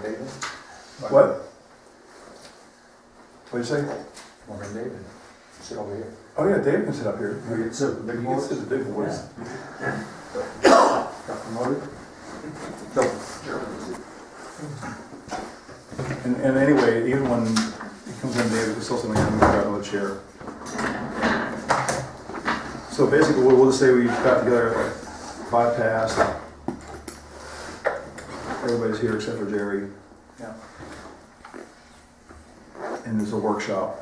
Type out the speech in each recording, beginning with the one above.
David? What? What'd you say? Morgan David. Sit over here. Oh yeah, Dave can sit up here. You can sit with the big He can boys. sit with the big boys. Got promoted? And anyway, even when he comes in, David can still sit down and grab another chair. So basically, we'll just say we got together at like 5 past. Everybody's here except for Jerry. Yeah. And there's a workshop.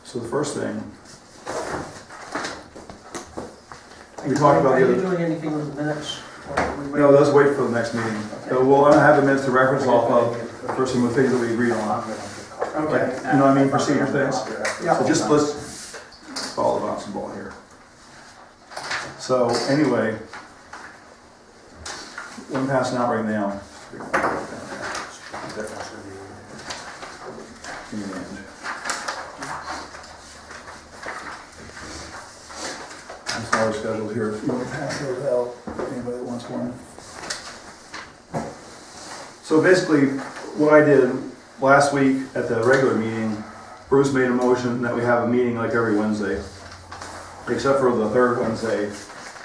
So the first thing, we talked about Are the you other. doing anything with the minutes? Or are we No, waiting? let's wait for the next meeting. We'll have the minutes to reference off of the first thing, the things that we agreed on. Okay. You know what I mean, procedure things? Yeah. So just let's follow the bouncing ball here. So anyway, what I'm passing out right now. That's our schedule here. If you want to pass those out, anybody that wants one. So basically, what I did last week at the regular meeting, Bruce made a motion that we have a meeting like every Wednesday, except for the third Wednesday.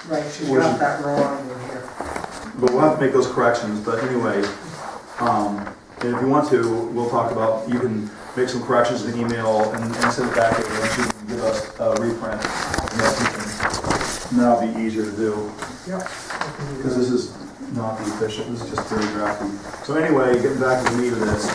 Right, she's got that wrong in here. But we'll have to make those corrections. But anyway, and if you want to, we'll talk about, you can make some corrections in the email and send it back to her, and she can give us a reprint. And that'll be easier to do. Yep. Because this is not the official, this is just very drafty. So anyway, getting back to the meat of this,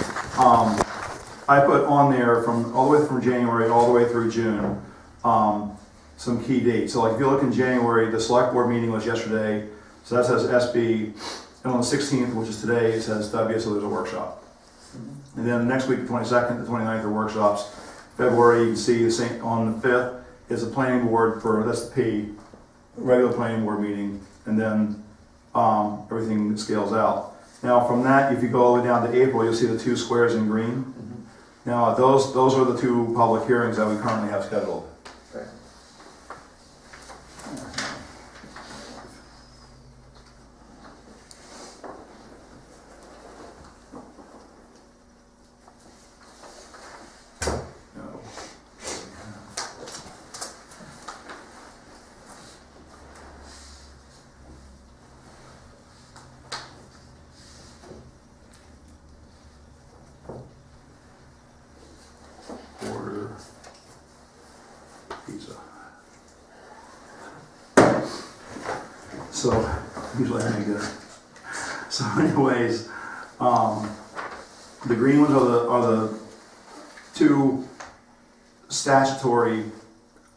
I put on there from all the way from January all the way through June, some key dates. So like if you look in January, the select board meeting was yesterday, so that says SB, and on the 16th, which is today, it says W, so there's a workshop. And then next week, the 22nd, the 29th are workshops. February, you can see the same, on the 5th is the planning board for, that's the P, regular planning board meeting, and then everything scales out. Now from that, if you go all the way down to April, you'll see the 2 squares in green. Now those are the 2 public hearings that we currently have scheduled. Okay. No. Order pizza. So usually I make it. So anyways, the green ones are the 2 statutory,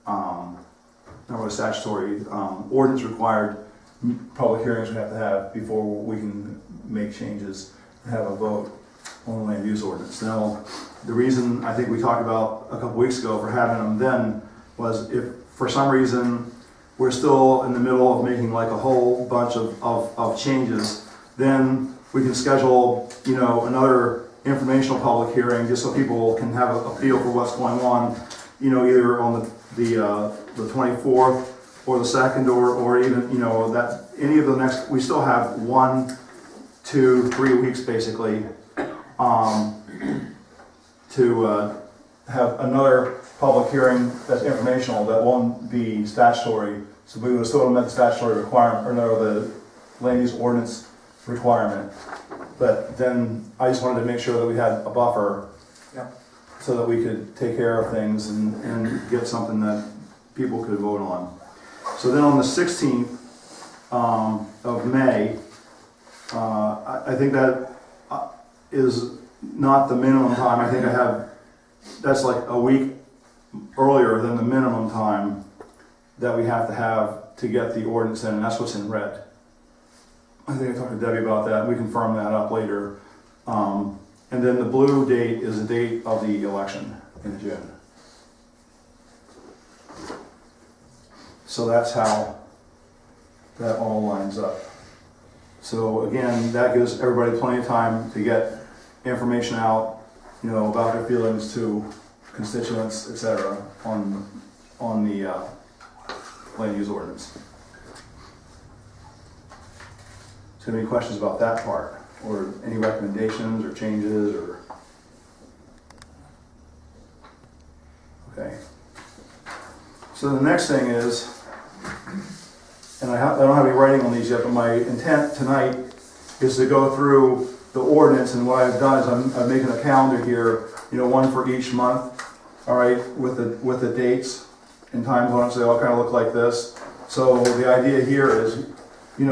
not really statutory, ordinance required public hearings we have to have before we can make changes and have a vote on the land use ordinance. Now, the reason I think we talked about a couple weeks ago for having them then was if for some reason we're still in the middle of making like a whole bunch of changes, then we can schedule, you know, another informational public hearing just so people can have a feel for what's going on, you know, either on the 24th or the 2nd or even, you know, that any of the next, we still have 1, 2, 3 weeks basically to have another public hearing that's informational that won't be statutory. So we would still met the statutory requirement, or no, the land use ordinance requirement. But then I just wanted to make sure that we had a buffer so that we could take care of things and get something that people could vote on. So then on the 16th of May, I think that is not the minimum time. I think that's like a week earlier than the minimum time that we have to get the ordinance in, and that's what's in red. I think I talked to Debbie about that. We confirm that up later. And then the blue date is the date of the election in June. So that's how that all lines up. So again, that gives everybody plenty of time to get information out, you know, about their feelings to constituents, etc., on the land use ordinance. So any questions about that part, or any recommendations or changes, or? Okay. So the next thing is, and I don't have any writing on these yet, but my intent tonight is to go through the ordinance, and what I've done is I'm making a calendar here, one for each month, all right, with the dates and times on it, so they all kind of look like this. So the idea here is, these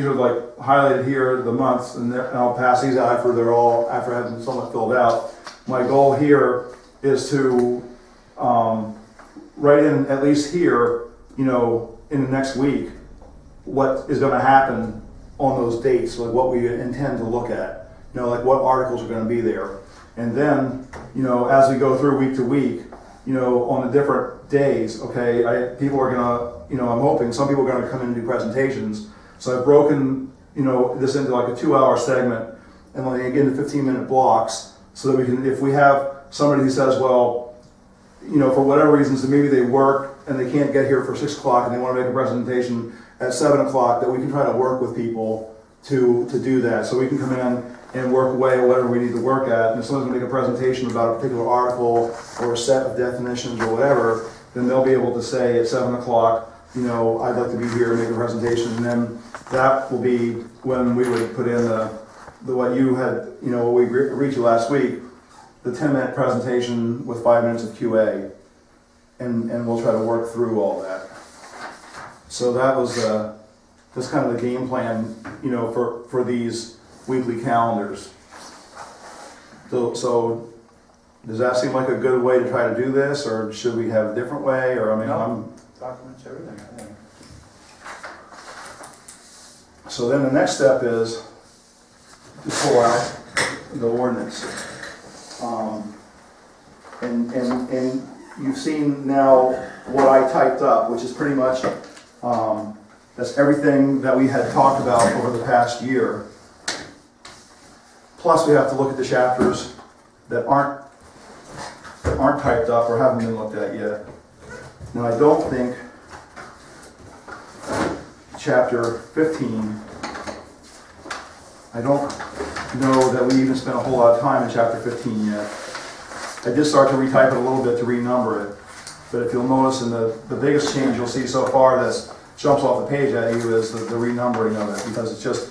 are like highlighted here, the months, and I'll pass these out after having somewhat filled out. My goal here is to write in at least here, in the next week, what is going to happen on those dates, like what we intend to look at, like what articles are going to be there. And then, as we go through week to week, on the different days, okay, people are going to, I'm hoping some people are going to come in and do presentations. So I've broken, this into like a 2-hour segment and like again 15-minute blocks, so that we can, if we have somebody who says, well, for whatever reasons, maybe they work and they can't get here for 6 o'clock and they want to make a presentation at 7 o'clock, that we can try to work with people to do that. So we can come in and work away at whatever we need to work at. And if someone's going to make a presentation about a particular article or a set of definitions or whatever, then they'll be able to say at 7 o'clock, I'd like to be here and make a presentation. And then that will be when we would put in the what you had, what we agreed to last week, the 10-minute presentation with 5 minutes of QA. And we'll try to work through all that. So that was that's kind of the game plan, for these weekly calendars. So does that seem like a good way to try to do this, or should we have a different way? Or Documents everything, I think. So then the next step is to pull out the ordinance. And you've seen now what I typed up, which is pretty much that's everything that we had talked about over the past year. Plus, we have to look at the chapters that aren't typed up or haven't been looked at yet. Now, I don't think chapter 15. I don't know that we even spent a whole lot of time in chapter 15 yet. I did start to retype it a little bit to renumber it. But if you'll notice, in the biggest change you'll see so far that jumps off the page at you is the renumbering of it, because it's just,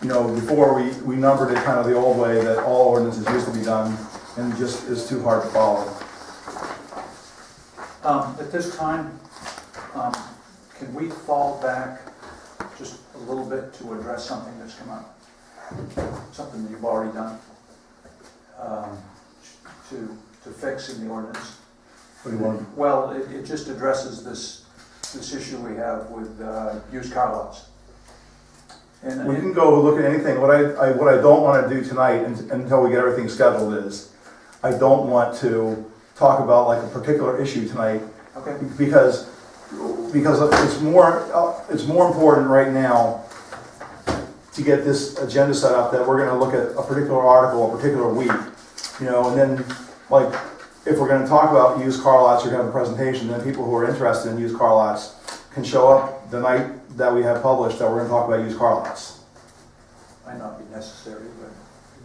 before we numbered it kind of the old way that all ordinances used to be done, and just is too hard to follow. At this time, can we fall back just a little bit to address something that's come up? Something that you've already done to fix in the ordinance? What do you want? Well, it just addresses this issue we have with used car lots. And We can go look at anything. What I don't want to do tonight until we get everything scheduled is, I don't want to talk about like a particular issue tonight. Okay. Because it's more important right now to get this agenda set up, that we're going to look at a particular article, a particular week, and then like if we're going to talk about used car lots, you're going to have a presentation, then people who are interested in used car lots can show up the night that we have published that we're going to talk about used car lots. Might not be necessary, but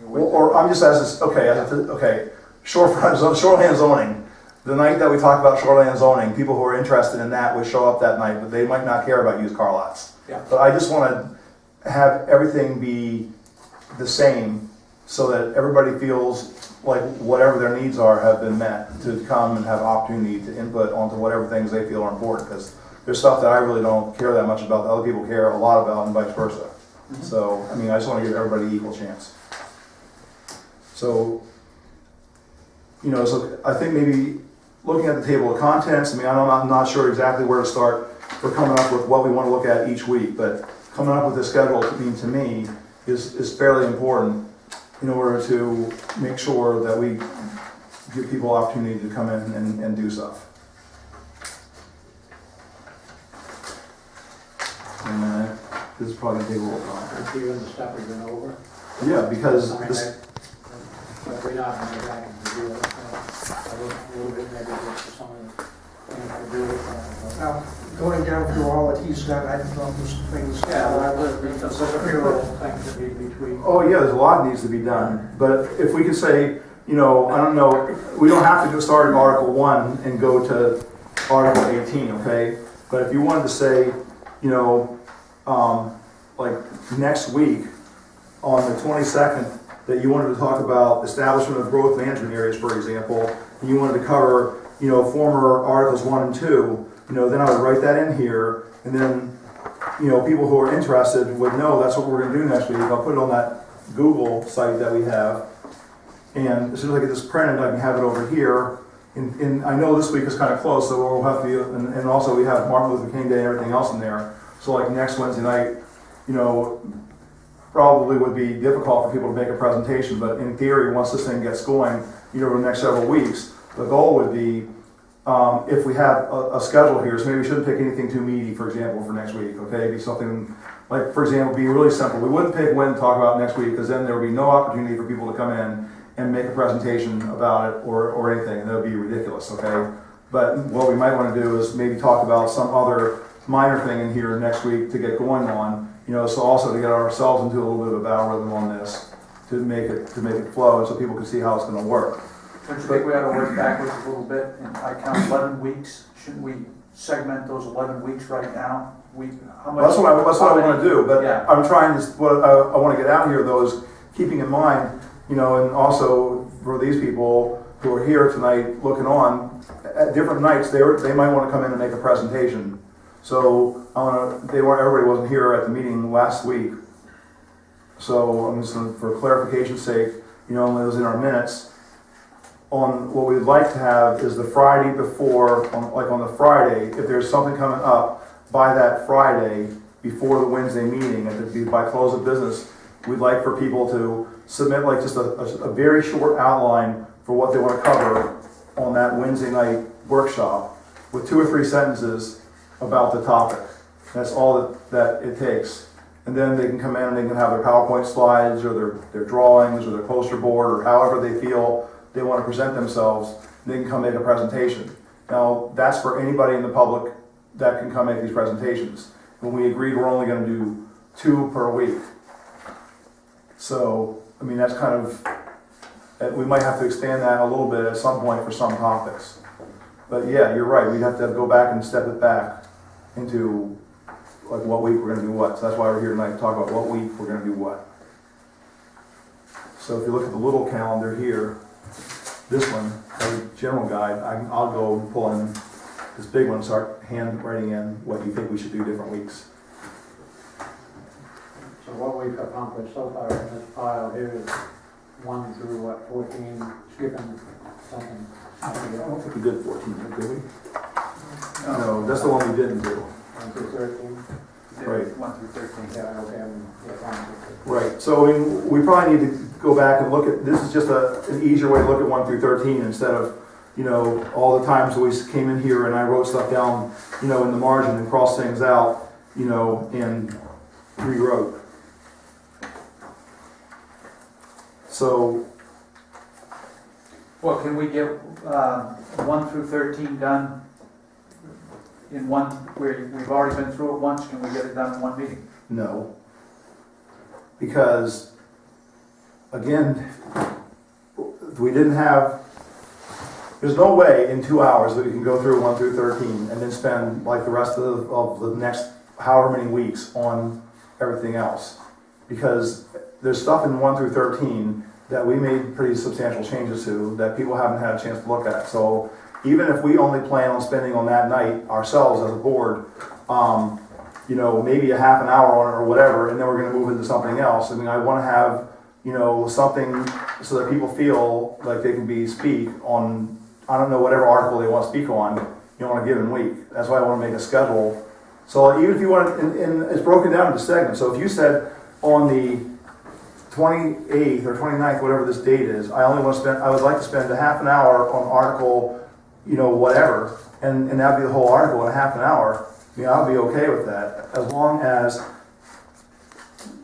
Or I'm just okay. Shoreline zoning. The night that we talk about shoreline zoning, people who are interested in that would show up that night, but they might not care about used car lots. Yeah. But I just want to have everything be the same, so that everybody feels like whatever their needs are have been met, to come and have opportunity to input onto whatever things they feel are important, because there's stuff that I really don't care that much about that other people care a lot about, and vice versa. Mm-hmm. So, I just want to give everybody equal chance. So, so I think maybe looking at the table of contents, I'm not sure exactly where to start for coming up with what we want to look at each week, but coming up with a schedule, to me, is fairly important in order to make sure that we give people opportunity to come in and do stuff. And this is probably going to take a little time. Even the stuff we've been over. Yeah, because But we're not going to go back and do it. A little bit maybe just for some of the things I do. Now, going down through all that he's got, I thought those things. Yeah, well, there's a few little things that need to be tweaked. Oh, yeah, there's a lot that needs to be done, but if we could say, you know, I don't know, we don't have to just start at Article 1 and go to Article 18, okay? But if you wanted to say, you know, like next week, on the 22nd, that you wanted to talk about establishment of growth management areas, for example, and you wanted to cover, you know, former Articles 1 and 2, you know, then I would write that in here, and then, you know, people who are interested would know that's what we're going to do next week. I'll put it on that Google site that we have, and as soon as I get this printed, I can have it over here. And I know this week is kind of close, so we'll have to, and also we have Martin Luther King Day and everything else in there. So like next Wednesday night, you know, probably would be difficult for people to make a presentation, but in theory, once this thing gets going, you know, over the next several weeks, the goal would be, if we have a schedule here, so maybe we shouldn't pick anything too meaty, for example, for next week, okay? It'd be something, like, for example, be really simple. We wouldn't pick when to talk about next week, because then there would be no opportunity for people to come in and make a presentation about it or anything, and that would be ridiculous, okay? But what we might want to do is maybe talk about some other minor thing in here next week to get going on, you know, so also to get ourselves into a little bit of a battle rhythm on this, to make it flow, and so people can see how it's going to work. Don't you think we ought to work backwards a little bit, and I count 11 weeks, shouldn't we segment those 11 weeks right now? How much? That's what I want to do, but Yeah. I'm trying to, what I want to get out here though is keeping in mind, you know, and also for these people who are here tonight looking on, at different nights, they might want to come in and make a presentation. So everybody wasn't here at the meeting last week. So I'm just gonna, for clarification's sake, you know, it was in our minutes. On what we'd like to have is the Friday before, on the Friday, if there's something coming up by that Friday before the Wednesday meeting, and by close of business, we'd like for people to submit like just a very short outline for what they want to cover on that Wednesday night workshop with 2 or 3 sentences about the topic. That's all that it takes. And then they can come in and they can have their PowerPoint slides or their drawings or their poster board or however they feel they want to present themselves. They can come make a presentation. Now, that's for anybody in the public that can come make these presentations. When we agreed we're only going to do 2 per week. So, I mean, that's kind of, we might have to expand that a little bit at some point for some topics. But yeah, you're right, we'd have to go back and step it back into like what week we're going to do what. So that's why we're here tonight to talk about what week we're going to do what. So if you look at the little calendar here, this one, the general guide, I'll go and pull in this big one and start handwriting in what you think we should do different weeks. So what we've accomplished so far in this pile here is 1 through 14, skipping something. I don't think we did 14, did we? No, that's the one we didn't do. 1 through 13. Right. 1 through 13. Yeah, okay, yeah, 1 through 13. Right, so I mean, we probably need to go back and look at, this is just an easier way to look at 1 through 13 instead of, you know, all the times we came in here and I wrote stuff down, you know, in the margin and crossed things out, you know, and rewrote. So, Well, can we get 1 through 13 done in one, where we've already been through it once, can we get it done in one meeting? no. Because, again, we didn't have, there's no way in 2 hours that we can go through 1 through 13 and then spend like the rest of the next however many weeks on everything else. Because there's stuff in 1 through 13 that we made pretty substantial changes to that people haven't had a chance to look at. So even if we only plan on spending on that night ourselves as a board, you know, maybe a half an hour on it or whatever, and then we're going to move into something else. I mean, I want to have, you know, something so that people feel like they can speak on, I don't know, whatever article they want to speak on, you know, on a given week. That's why I want to make a schedule. So even if you want, and it's broken down into segments. So if you said on the 28th or 29th, whatever this date is, I would like to spend a half an hour on article, you know, whatever, and that'd be the whole article in a half an hour. I mean, I'll be okay with that, as long as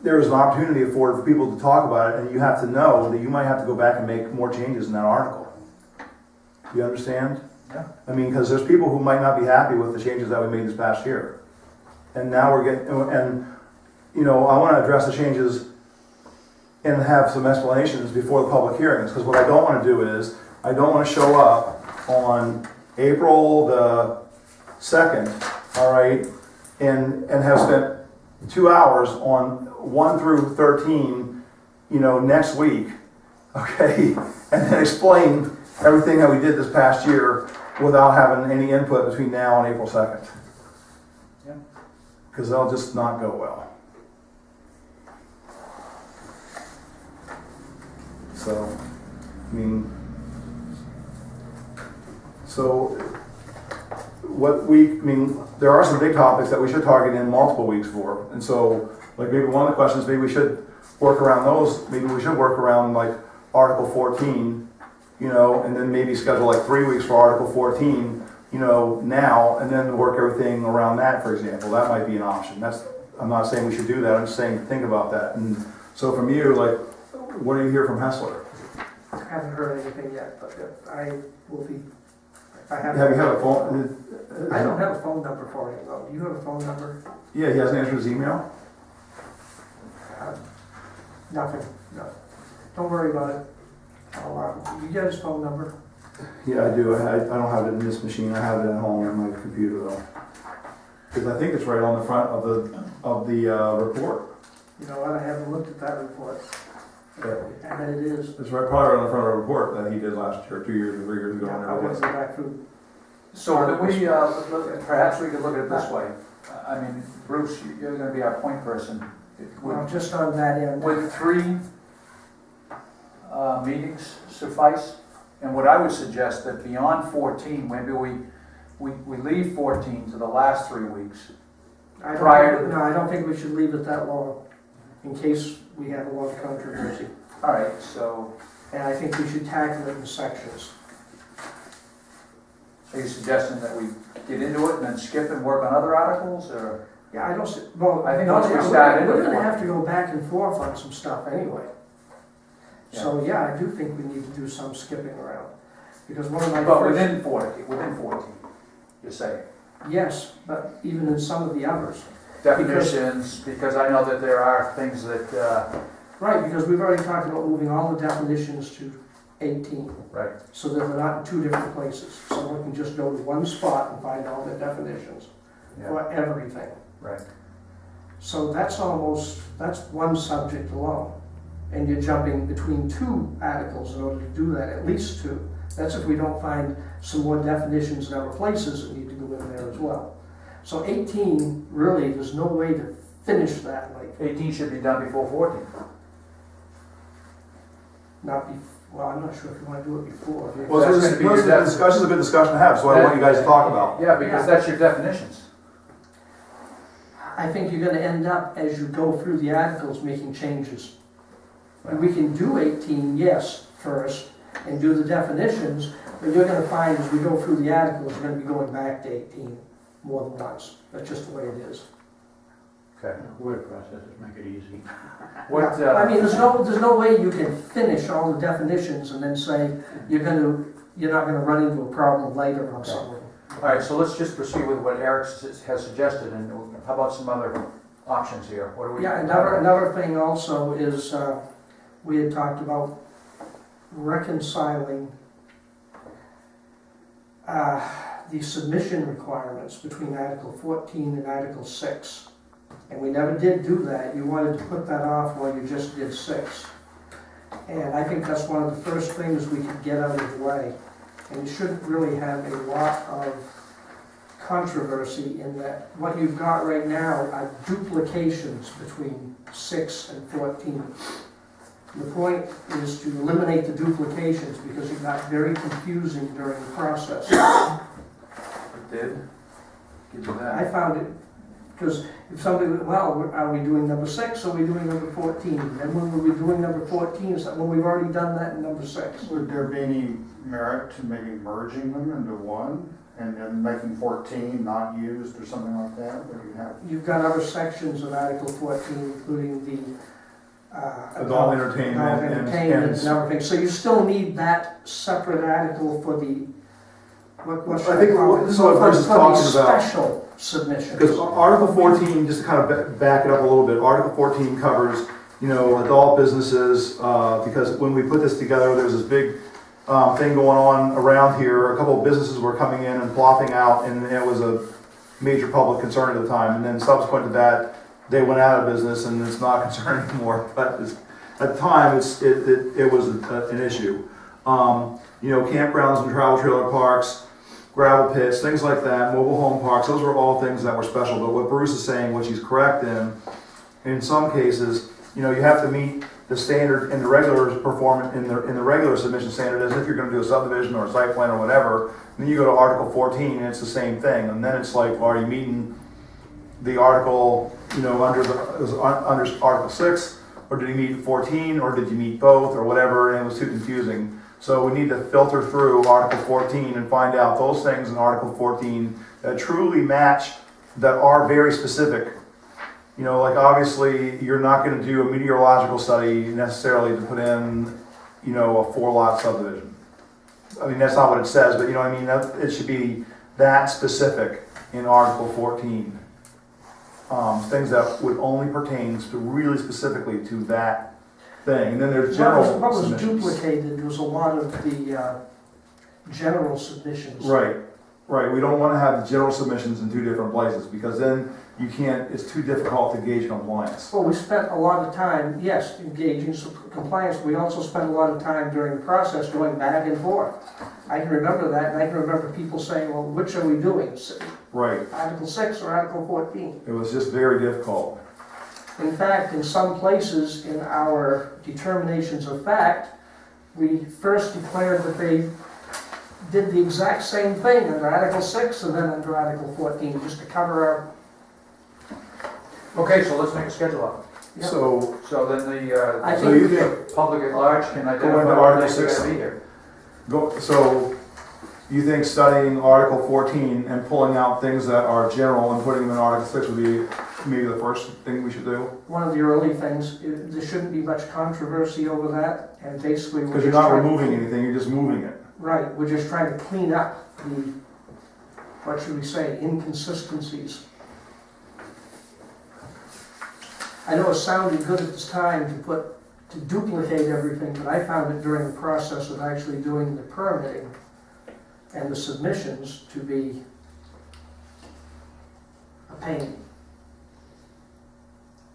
there's an opportunity afforded for people to talk about it, and you have to know that you might have to go back and make more changes in that article. Do you understand? Yeah. I mean, because there's people who might not be happy with the changes that we made this past year. And now we're getting, and, you know, I want to address the changes and have some explanations before the public hearings, because what I don't want to do is, I don't want to show up on April the 2nd, all right, and have spent 2 hours on 1 through 13, you know, next week, okay, and then explain everything that we did this past year without having any input between now and April 2nd. Yeah. Because that'll just not go well. So, I mean, so there are some big topics that we should target in multiple weeks for. And so, like, maybe one of the questions, maybe we should work around those. Maybe we should work around, like, Article 14, you know, and then maybe schedule like 3 weeks for Article 14, you know, now, and then work everything around that, for example. That might be an option. I'm not saying we should do that. I'm just saying think about that. And so from you, like, what do you hear from Hessler? I haven't heard anything yet, but I will be, if I have. Have you had a phone? I don't have a phone number for him, though. Do you have a phone number? Yeah, he hasn't answered his email. Nothing, no. Don't worry about it. You get his phone number? Yeah, I do. I don't have it in this machine. I have it at home on my computer though. Because I think it's right on the front of the report. You know what, I haven't looked at that report. Yeah. I bet it is. It's right probably on the front of the report that he did last year, 2 years or 3 years ago. Yeah, whenever I it want was. to go back through. So perhaps we could look at it this way. I mean, Bruce, you're gonna be our point person. Well, just on that end. Would 3 meetings suffice? And what I would suggest that beyond 14, maybe we leave 14 to the last 3 weeks. No, I don't think we should leave it that long, in case we have a lot of controversy. All right, so And I think we should tackle it in sections. are you suggesting that we get into it and then skip and work on other articles, or? Yeah, I don't see, well, I think no, once we yeah, start into we're it- gonna have to go back and forth on some stuff anyway. So, yeah, I do think we need to do some skipping around, because one of my But first. within 14, you're saying? Yes, but even in some of the others. Definitions, because I know that there are things that, Right, because we've already talked about moving all the definitions to 18, right, so that they're not in 2 different places. Someone can just go to one spot and find all the definitions yeah, for everything. right. So that's one subject alone. And you're jumping between 2 articles in order to do that, at least 2. That's if we don't find some more definitions in other places that need to go in there as well. So 18, really, there's no way to finish that, like, 18 should be done before 14. well, I'm not sure if you want to do it before. Well, That's this gonna is be your a discussion, a good discussion to have, so I want you guys to talk about. Yeah, because that's your definitions. I think you're gonna end up, as you go through the articles, making changes. And we can do 18, yes, first, and do the definitions, but you're gonna find as we go through the articles, you're gonna be going back to 18 more than once. That's just the way it is. Okay. Word processors make it easy. What, Yeah, I mean, there's no way you can finish all the definitions and then say you're not gonna run into a problem later on something. all right, so let's just proceed with what Eric has suggested, and how about some other options here? What do we? Yeah, another thing also is, we had talked about reconciling the submission requirements between Article 14 and Article 6. And we never did do that. You wanted to put that off while you just did 6. And I think that's one of the first things we could get out of the way. And you shouldn't really have a lot of controversy in that what you've got right now are duplications between 6 and 14. The point is to eliminate the duplications because it got very confusing during the process. It did? Give you I that. found it, because if somebody, well, are we doing number 6 or are we doing number 14? Then when were we doing number 14? Is that when we've already done that in number 6? Would there be any merit to maybe merging them into one and then making 14 not used or something like that? Or you have You've got other sections of Article 14, including the Adult entertainment and everything. So you still need that separate article for the What should I think call it? this is what Bruce is For the talking about. Special submission. Because Article 14, just to kind of back it up a little bit, Article 14 covers, adult businesses, because when we put this together, there's this big thing going on around here. A couple of businesses were coming in and plopping out, and it was a major public concern at the time. And then subsequent to that, they went out of business, and it's not a concern anymore. But at the time, it was an issue. Campgrounds and travel trailer parks, gravel pits, things like that, mobile home parks, those were all things that were special. But what Bruce is saying, which he's correct in some cases, you have to meet the standard in the regular in the regular submission standard, as if you're going to do a subdivision or a site plan or whatever. Then you go to Article 14 and it's the same thing. And then it's like, well, are you meeting the article, under Article 6, or did you meet 14, or did you meet both, or whatever, and it was too confusing. So we need to filter through Article 14 and find out those things in Article 14 that truly match, that are very specific. Like obviously you're not going to do a meteorological study necessarily to put in, a 4-lot subdivision. I mean, that's not what it says, but it should be that specific in Article 14. Things that would only pertain to really specifically to that thing. And then there's general What was submissions. duplicated was a lot of the general submissions. Right. We don't want to have general submissions in 2 different places, because then it's too difficult to gauge compliance. Well, we spent a lot of time, yes, engaging compliance. We also spent a lot of time during the process going back and forth. I can remember that, and I can remember people saying, well, which are we doing? Right. Article 6 or Article 14? It was just very difficult. In fact, in some places in our determinations of fact, we first declared that they did the exact same thing under Article 6 and then under Article 14, just to cover our... Okay, so let's make a schedule up. Yeah. So So then I So you think, the public at large can Go identify into whether Article they're 6. going to be here. So you think studying Article 14 and pulling out things that are general and putting them in Article 6 would be maybe the first thing we should do? one of the early things, there shouldn't be much controversy over that, and basically we're Because you're just not trying... removing anything, you're just moving it. Right, we're just trying to clean up the, what should we say, inconsistencies. I know it sounded good at this time to duplicate everything, but I found it during the process of actually doing the permitting and the submissions to be a pain.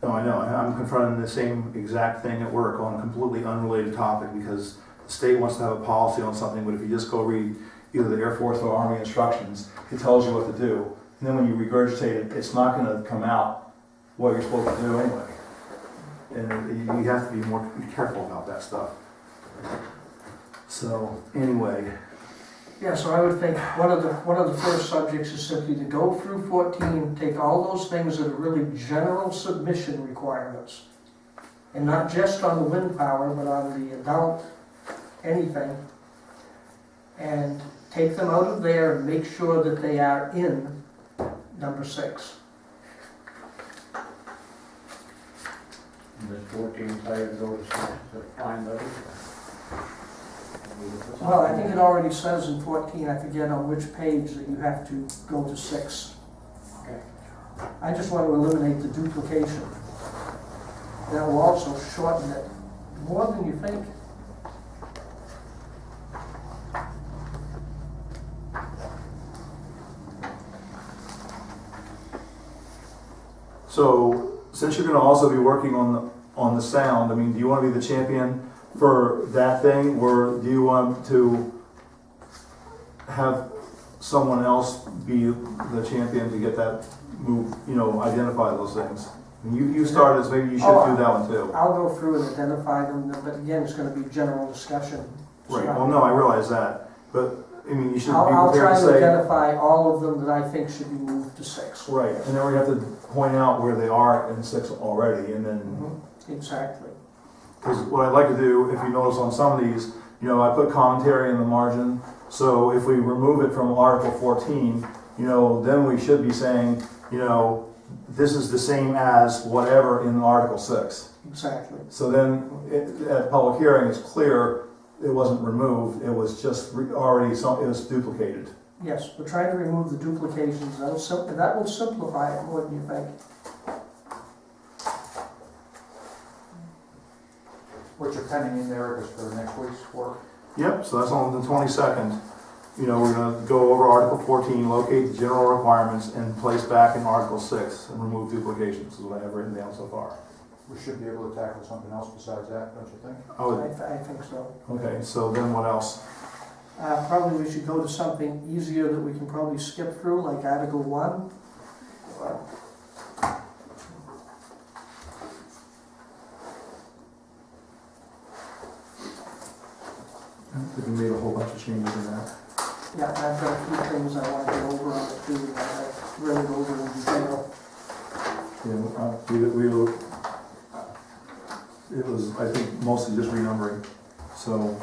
No, I know, and I'm confronting the same exact thing at work on a completely unrelated topic, because the state wants to have a policy on something, but if you just go read either the Air Force or Army instructions, it tells you what to do. And then when you regurgitate it, it's not going to come out what you're supposed to do anyway. And you have to be more careful about that stuff. So, anyway. Yeah, so I would think one of the first subjects is simply to go through 14, take all those things that are really general submission requirements, and not just on the wind power, but on the adult anything, and take them out of there and make sure that they are in number 6. And this 14 tires go to 6 to find those. Well, I think it already says in 14, I forget on which page, that you have to go to 6. Okay. I just want to eliminate the duplication. That will also shorten it more than you think. So, since you're going to also be working on the sound, I mean, do you want to be the champion for that thing, or do you want to have someone else be the champion to get that move, identify those things? You started this, maybe you should do that one too. I'll go through and identify them, but again, it's going to be general discussion. Right, well, no, I realize that, but, I mean, you should be I'll prepared try to to say. identify all of them that I think should be moved to 6. Right, and then we have to point out where they are in 6 already, and then, Exactly. because what I'd like to do, if you notice on some of these, I put commentary in the margin, so if we remove it from Article 14, then we should be saying, this is the same as whatever in Article 6. Exactly. So then, at public hearing, it's clear it wasn't removed, it was just it was duplicated. Yes, we're trying to remove the duplications, that will simplify it more than you think. What's your pending in there is for next week's work? Yep, so that's on the 22nd. You know, we're gonna go over Article 14, locate the general requirements, and place back in Article 6, and remove duplications, is what I have written down so far. We should be able to tackle something else besides that, don't you think? I think so. Okay, so then what else? Probably we should go to something easier that we can probably skip through, like Article 1. I think we made a whole bunch of changes in that. Yeah, I've got a few things I want to get over on it too, and I've read it over in detail. Yeah, it was, I think, mostly just renumbering, so.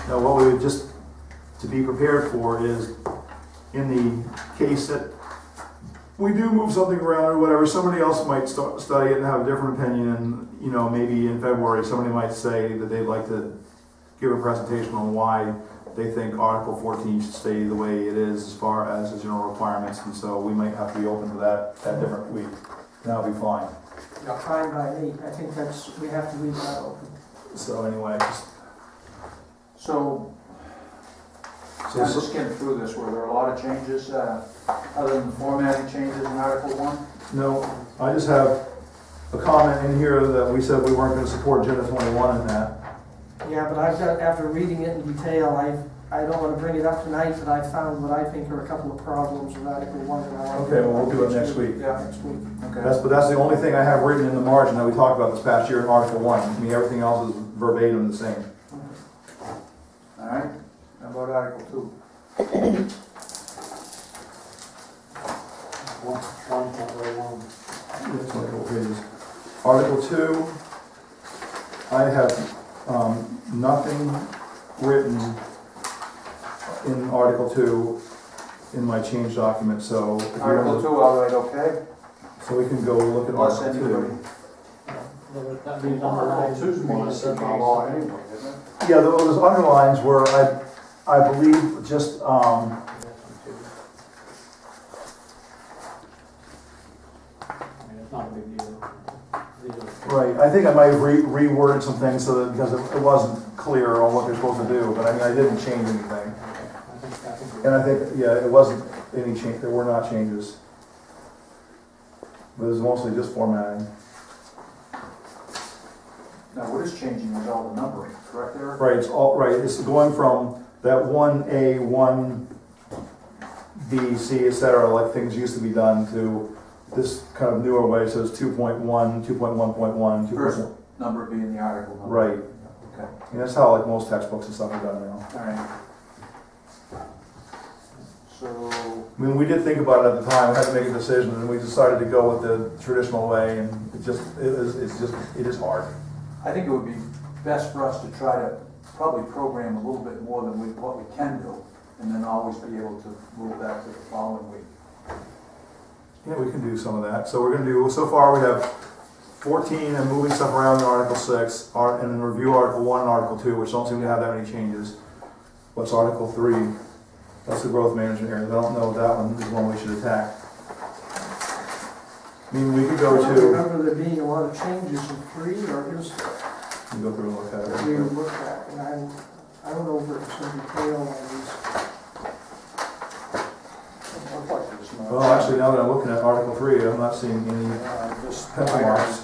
Now, what we would just, to be prepared for is, in the case that we do move something around or whatever, somebody else might study it and have a different opinion, and, you know, maybe in February, somebody might say that they'd like to give a presentation on why they think Article 14 should stay the way it is as far as the general requirements, and so we might have to be open to that different week. That'll be fine. Fine by me, I think we have to leave that open. So anyway, So, kind of skimmed through this, were there a lot of changes, other than the formatting changes in Article 1? no, I just have a comment in here that we said we weren't going to support Agenda 21 in that. Yeah, but I've got, after reading it in detail, I don't want to bring it up tonight, but I found what I think are a couple of problems with Article 1. And I want to Okay, well, we'll do it next week. Yeah. Next week. Okay. But that's the only thing I have written in the margin that we talked about this past year in Article 1. I mean, everything else is verbatim the same. All right, how about Article 2? One's not very long. It's only a couple pages. Article 2, I have nothing written in Article 2 in my change document, so. if you Article want 2, to- all right, okay? So we can go look at Plus Article anybody? 2. That means Article 2's more than the law anyway, isn't it? Yeah, those underlines were, I believe, just, I mean, it's not a big deal. right, I think I might have reworded some things so that, because it wasn't clear on what they're supposed to do, but I mean, I didn't change anything. I think. And I think, yeah, it wasn't any change, there were not changes. But it was mostly just formatting. Now, what is changing is all the numbering, correct, Eric? Right, it's all, right, it's going from that 1A, 1B, C, et cetera, like things used to be done, to this kind of newer way, so it's 2.1, 2.1.1, First 2.1. number being the article number. Right, Okay, and that's how like most textbooks and stuff are done now. all right. So, I mean, we did think about it at the time, we had to make a decision, and we decided to go with the traditional way, and it is hard. I think it would be best for us to try to probably program a little bit more than what we can do, and then always be able to move that to the following week. Yeah, we can do some of that. So we're gonna do, so far we have 14 and moving stuff around in Article 6, and then review Article 1 and Article 2, which don't seem to have that many changes. What's Article 3? That's the growth management area. I don't know if that one is one we should attack. I mean, we could go I don't to, remember there being a lot of changes in 3, or is we go through and look at that we it. looked at, and I don't know if it was in detail on these. Looks like there's no- Well, actually, now that I'm looking at Article 3, I'm not seeing any Just pencil marks.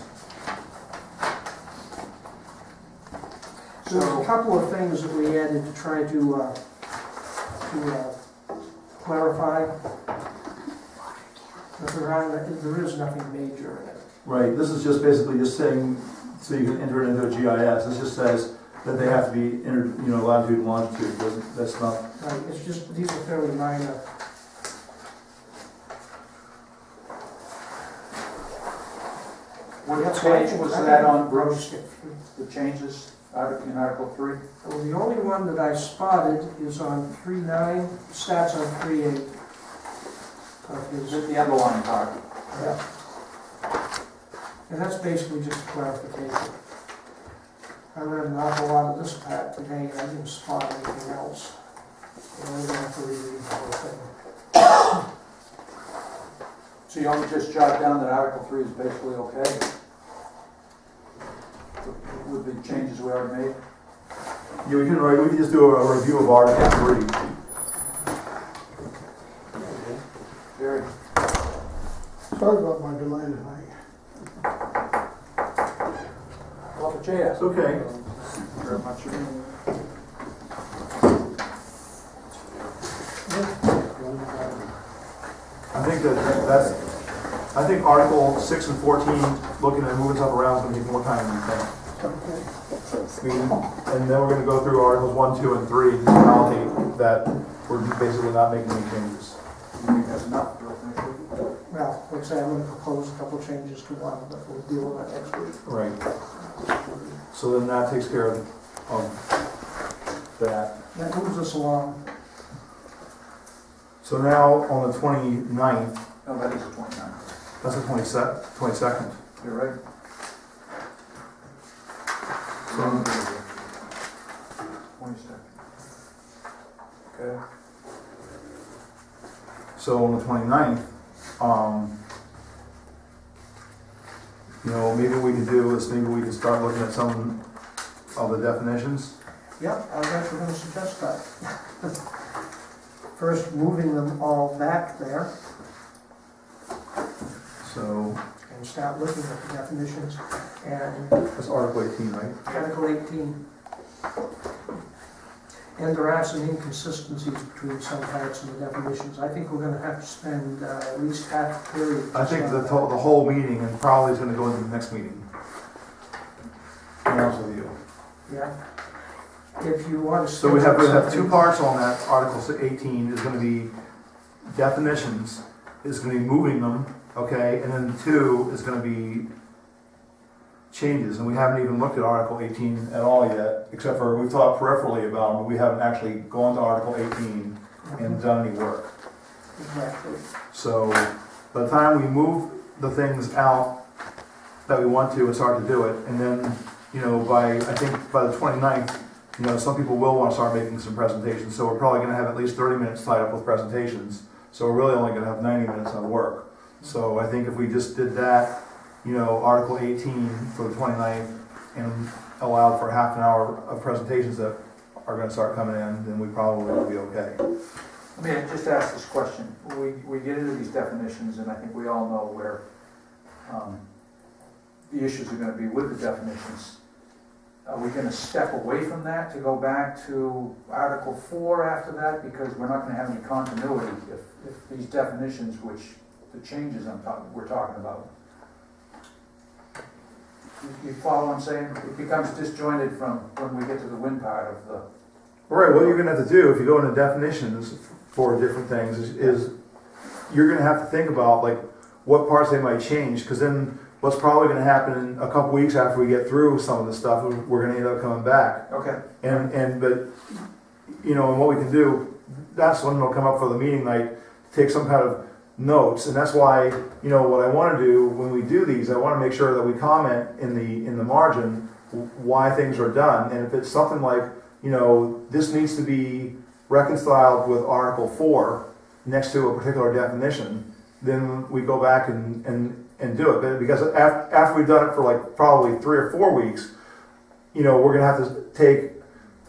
So there's a couple of things that we added to try to clarify. But there is nothing major in it. Right, this is just basically just saying, so you can enter it into a GIS. This just says that they have to be entered, you know, latitude and longitude. That's not, Right, it's just, these are fairly minor. What page was that on, Probably Bruce? skip through. The changes in Article 3? Well, the only one that I spotted is on 3.9, starts on 3.8. Is it the underlying part? Yeah. And that's basically just a clarification. I read an awful lot of this part today, and I didn't spot anything else. And we're gonna have to reread the whole thing. So you want me to just jot down that Article 3 is basically okay? With the changes we already made? Yeah, we can just do a review of Article 3. Jerry? Sorry about my delay tonight. Call for chair. It's okay. Very much. I think Article 6 and 14, looking at moving stuff around is gonna take more time than you think. And then we're gonna go through Articles 1, 2, and 3, and allocate that we're basically not making any changes. You think that's enough? Well, like I say, I'm gonna propose a couple changes to one, but we'll deal with that next week. Right. So then that takes care of that. That moves us along. So now on the 29th, No, that is the 29th. that's the 22nd. You're right. So, 22nd. Okay. so on the 29th, maybe we could do is maybe we could start looking at some of the definitions. Yep, I was actually gonna suggest that. First, moving them all back there So and start looking at the definitions. And that's Article 18, right? Article 18. And there are some inconsistencies between some parts and the definitions. I think we're gonna have to spend at least half the period. I think just the on that. the whole meeting and probably is gonna go into the next meeting. To be honest with you. Yeah. If you want to. So we have schedule two parts on that. Article 18 is gonna be definitions, is gonna be moving them, okay? And then 2 is gonna be changes, and we haven't even looked at Article 18 at all yet, except for we've talked peripherally about them, but we haven't actually gone to Article 18 and done any work. Exactly. So by the time we move the things out that we want to and start to do it, and then, I think by the 29th, some people will want to start making some presentations, so we're probably gonna have at least 30 minutes tied up with presentations, so we're really only gonna have 90 minutes of work. So I think if we just did that, Article 18 for the 29th, and allowed for half an hour of presentations that are gonna start coming in, then we probably will be okay. Let me just ask this question. We get into these definitions, and I think we all know where the issues are gonna be with the definitions. Are we gonna step away from that to go back to Article 4 after that? Because we're not gonna have any continuity if these definitions, which the changes we're talking about. You follow what I'm saying? It becomes disjointed from when we get to the wind part of the. All right, what you're gonna have to do, if you go into definitions for different things, is you're gonna have to think about, like, what parts they might change, because then what's probably gonna happen in a couple weeks after we get through some of the stuff, we're gonna end up coming back. Okay. And what we can do, that's when it'll come up for the meeting night, take some kind of notes, and that's why, what I wanna do when we do these, I wanna make sure that we comment in the margin why things are done, and if it's something like, this needs to be reconciled with Article 4 next to a particular definition, then we go back and do it. Because after we've done it for like probably 3 or 4 weeks, we're gonna have to take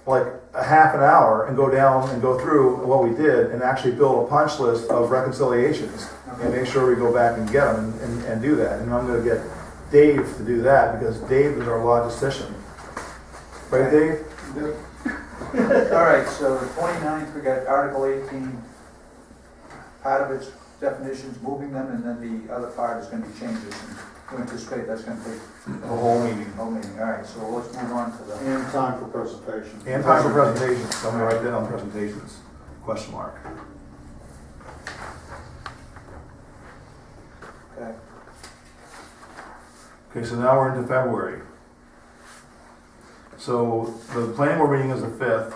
like a half an hour and go down and go through what we did and actually build a punch list of reconciliations and make sure we go back and get them and do that. And I'm gonna get Dave to do that because Dave is our logistician. Right, Dave? All right, so the 29th, we got Article 18, part of its definitions, moving them, and then the other part is gonna be changes. And we anticipate that's gonna take The whole meeting. the whole meeting. All right, so let's move on to the, And time for presentation. And time for presentations, so I'm gonna write down presentations, question mark. okay. Okay, so now we're into February. So the plan we're reading is the 5th.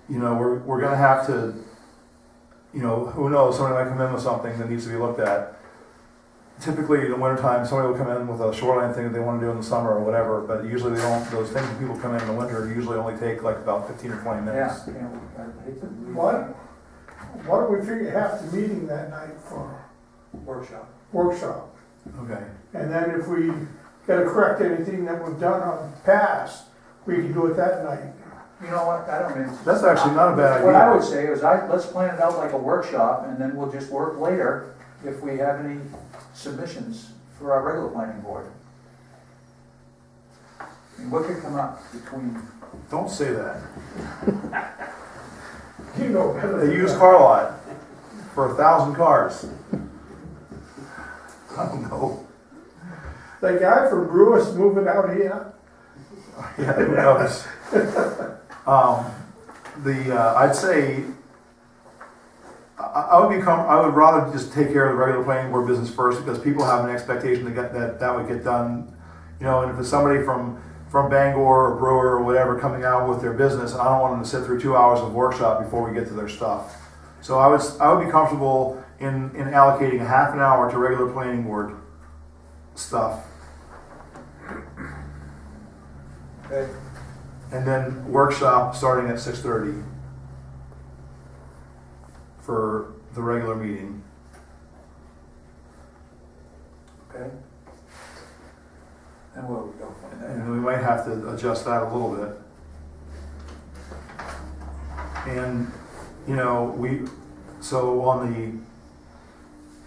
We're gonna have to, who knows, somebody might come in with something that needs to be looked at. typically in the wintertime, somebody will come in with a shoreline thing that they want to do in the summer or whatever, but usually they don't, those things that people come in the winter usually only take like about 15 or 20 Yeah, minutes. I hate to leave. What? Why don't we figure half the meeting that night for Workshop. workshop? Okay. And then if we gotta correct anything that we've done on past, we can do it that night. You know what, I don't mean. That's actually not a bad What I idea. would say is let's plan it out like a workshop, and then we'll just work later if we have any submissions for our regular planning board. I mean, what could come up between, Don't say that. You know better. They than use that. car lot for 1,000 cars. I don't know. The guy from Brewis moving out here, Yeah, who knows? I'd say, I would rather just take care of the regular planning board business first, because people have an expectation that would get done. You know, and if it's somebody from Bangor or Brewer or whatever coming out with their business, I don't want them to sit through 2 hours of workshop before we get to their stuff. So I would be comfortable in allocating a half an hour to regular planning board stuff. okay, And then workshop starting at 6:30 for the regular meeting. okay? And where we go from there? And we might have to adjust that a little bit. And, you know, so on the,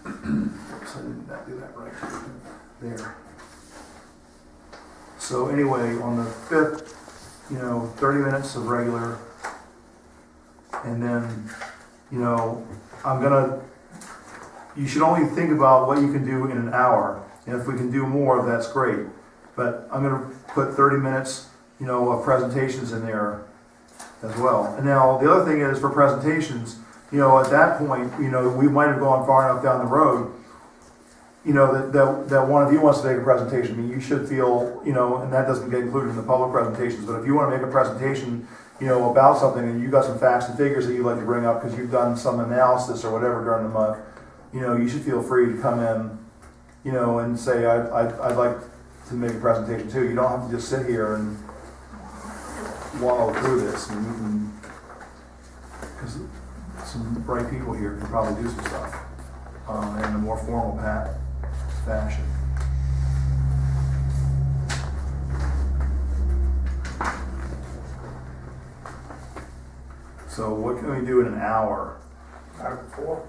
oops, I did not do that right. There. So anyway, on the 5th, 30 minutes of regular. And then, you should only think about what you can do in an hour. And if we can do more, that's great. But I'm gonna put 30 minutes, of presentations in there as well. And now, the other thing is for presentations, at that point, we might have gone far enough down the road, that one of you wants to make a presentation. I mean, you should feel, and that doesn't get included in the public presentations, but if you want to make a presentation, about something and you got some facts and figures that you'd like to bring up because you've done some analysis or whatever during the month, you should feel free to come in, and say, I'd like to make a presentation too. You don't have to just sit here and wallow through this. I mean, because some bright people here can probably do some stuff in a more formal fashion. So what can we do in an hour Article 4,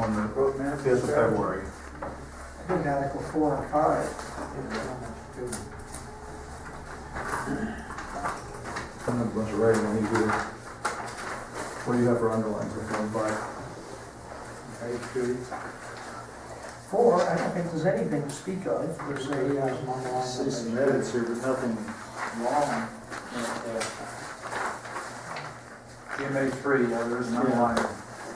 on the growth 5th management of February? I think Article 4 and 5. I don't have a bunch of writing on these either. What do you have for underlines? page 2. 4, I don't think there's anything to speak of. There's a, See some edits here, but nothing wrong. GMA 3, there is an underline of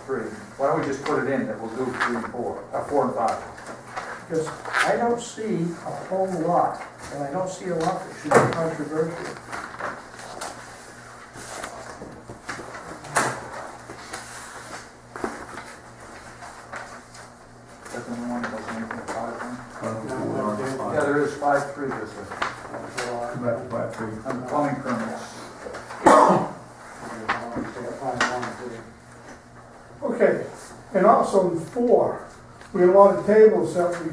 3. Why don't we just put it in that we'll do 3 and 4, 4 and 5? because I don't see a whole lot, and I don't see a lot that should be controversial. That's the only one that doesn't make it 5 one? Come Yeah, there is 5-3 this way. back to 5-3. On plumbing permits. Okay, and also in 4, we have a lot of tables that we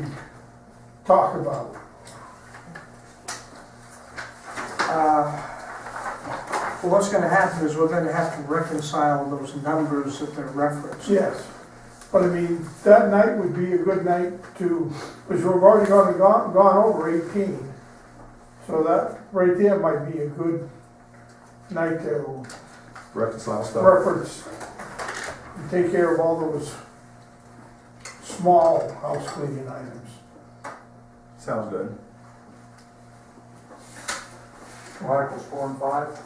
talk about. Well, what's going to happen is we're going to have to reconcile those numbers that they're referenced. Yes, but I mean, that night would be a good night to, because we've already gone over 18. So that right there might be a good night to Reconcile stuff. reference and take care of all those small house cleaning items. Sounds good. Articles 4 and 5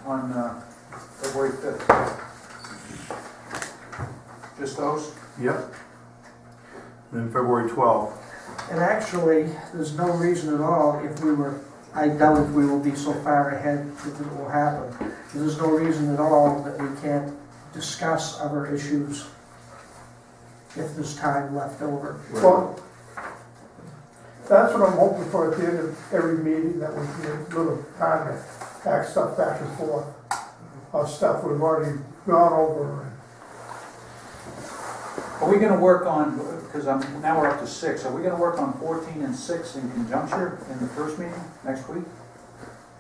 on February 5th. Just those? Yep. Then February 12th. And actually, there's no reason at all I doubt if we will be so far ahead that it will happen. There's no reason at all that we can't discuss other issues if there's time left over. Well, that's what I'm hoping for at the end of every meeting, that we can get a little time to pack stuff back and forth of stuff we've already gone over. Are we gonna work on, because now we're up to 6, are we gonna work on 14 and 6 in conjunction in the first meeting next week?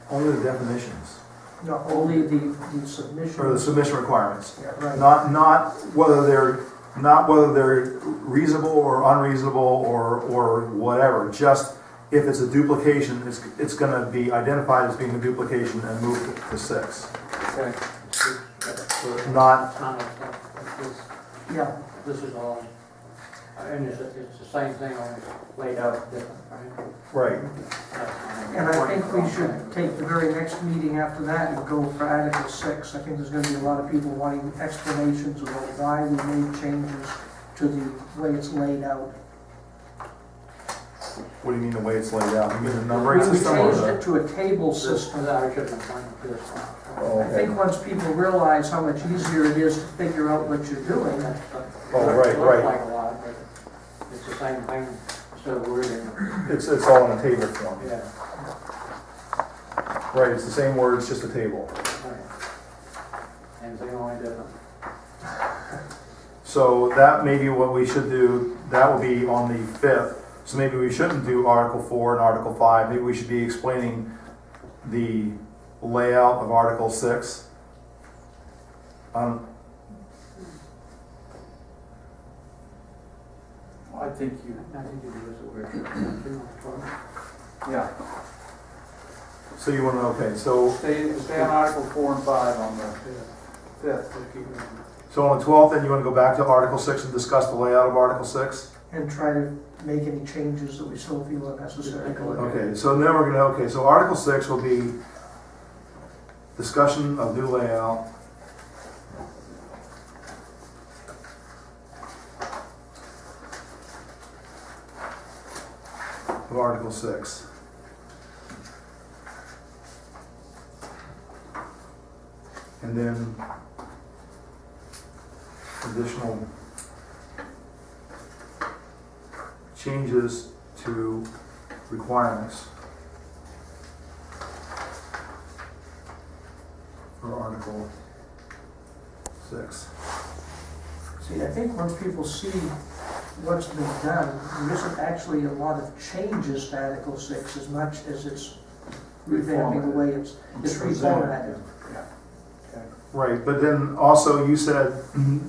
Only the definitions, No, only the or the submission. submission requirements. Yeah, right. Not whether they're reasonable or unreasonable or whatever, just if it's a duplication, it's gonna be identified as being a duplication and moved to 6. Okay. Not, Kind of stuff, like Yeah, this is all, and it's the same thing, only laid out different, right? right, and I think we should take the very next meeting after that and go for Article 6. I think there's gonna be a lot of people wanting explanations about why we made changes to the way it's laid out. what do you mean the way it's laid out? You mean the We numbering system or changed the? it to a table This, system. I should have explained this one. Oh, I think once people realize how much easier it is to figure out what you're doing, Oh, right, right. Looks like a lot, but it's the same thing, instead of wording, It's all in a table form. yeah, Right, it's the same words, just a table. right. And it's the only different. So that may be what we should do, that will be on the 5th. So maybe we shouldn't do Article 4 and Article 5, maybe we should be explaining the layout of Article 6. I think you, I think you use the word. yeah. So you want to, okay, so Stay on Article 4 and 5 on the 5th. So on the 12th, then you want to go back to Article 6 and discuss the layout of Article 6? and try to make any changes that we still feel are necessary. Okay, so then we're gonna, okay, so Article 6 will be discussion of new layout. Of Article 6. And then additional changes to requirements for Article 6. See, I think once people see what's been done, there isn't actually a lot of changes to Article 6 as much as it's revamping the way it's reformatted. Right, but then also you said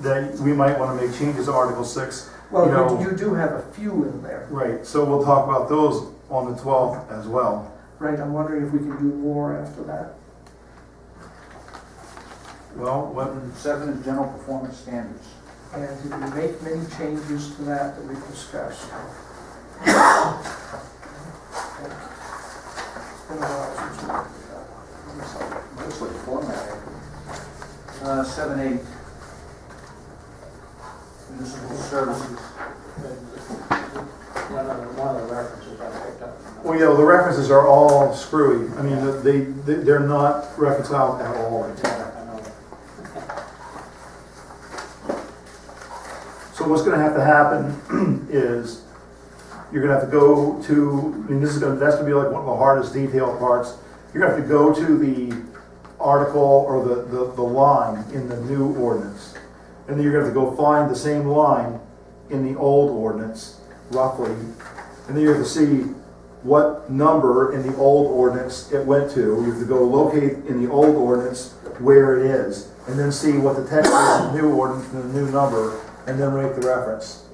that we might want to make changes to Article 6. Well, You know- you do have a few in there, Right, so we'll talk about those on the 12th as well. right? I'm wondering if we can do more after that. Well, what, 7 is general performance standards. And did we make many changes to that that we've discussed? It's been a while since we did that. Mostly formatting. 7, 8. Municipal services. One of the references I picked up. well, yeah, the references are all screwy. I mean, they're not reconciled at all. Yeah, I know. So what's gonna have to happen is, you're gonna have to go to, I mean, that's gonna be like one of the hardest detailed parts. You're gonna have to go to the article or the line in the new ordinance. And then you're gonna have to go find the same line in the old ordinance, roughly. And then you have to see what number in the old ordinance it went to. You have to go locate in the old ordinance where it is, and then see what the text is in the new ordinance and the new number, and then make the reference.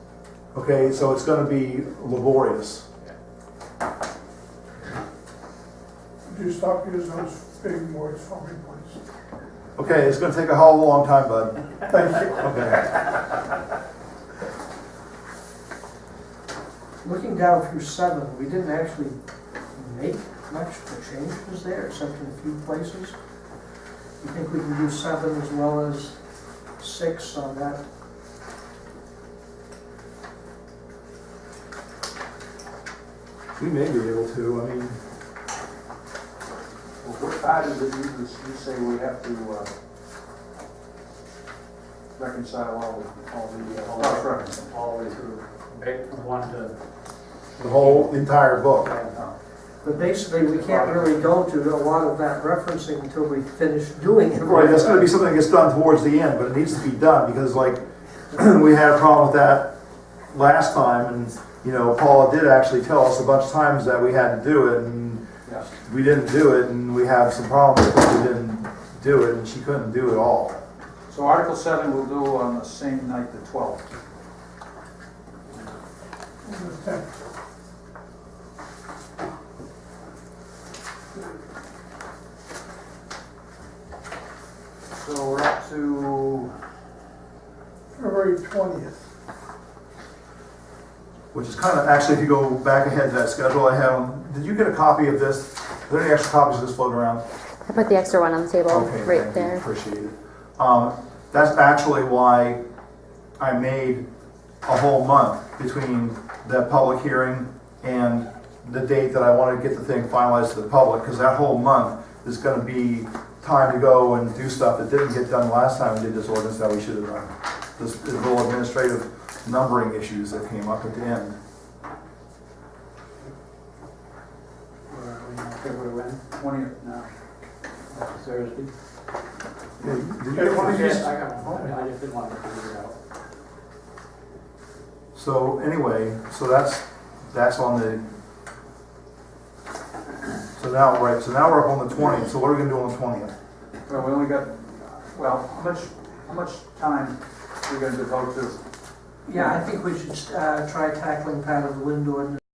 Okay, so it's gonna be laborious. Would you stop using those big words for me, please? Okay, it's gonna take a hell of a long time, bud. Thank you. Okay. Looking down through 7, we didn't actually make much of changes there, except in a few places. You think we can do 7 as well as 6 on that? We may be able to, I mean, Well, what part of it you say we have to, reconcile all the cross-referencing. all the way through, from one to. The whole entire book. But basically, we can't really go to a lot of that referencing until we finish doing it. Right, that's gonna be something that gets done towards the end, but it needs to be done, because like, we had a problem with that last time, and, you know, Paula did actually tell us a bunch of times that we had to do it, and Yeah. we didn't do it, and we have some problems because we didn't do it, and she couldn't do it all. So Article 7 we'll do on the same night, the 12th. So we're up to, February 20th. Which is kind of, actually, if you go back ahead to that schedule I have, did you get a copy of this? Are there any extra copies of this floating around? I put the extra one on the table Okay, right thank you, there. appreciate it. That's actually why I made a whole month between that public hearing and the date that I want to get the thing finalized to the public, because that whole month is going to be time to go and do stuff that didn't get done last time we did this ordinance that we should have done. This little administrative numbering issues that came up at the end. February when? 20th. No. That's Thursday. Did you get one of these? I got one, I just didn't want to figure it out. So anyway, so that's on the, so now we're up on the 20th, so what are we gonna do on the 20th? well, we only got, well, how much time are we gonna devote to? Yeah, I think we should try tackling part of the wind ordinance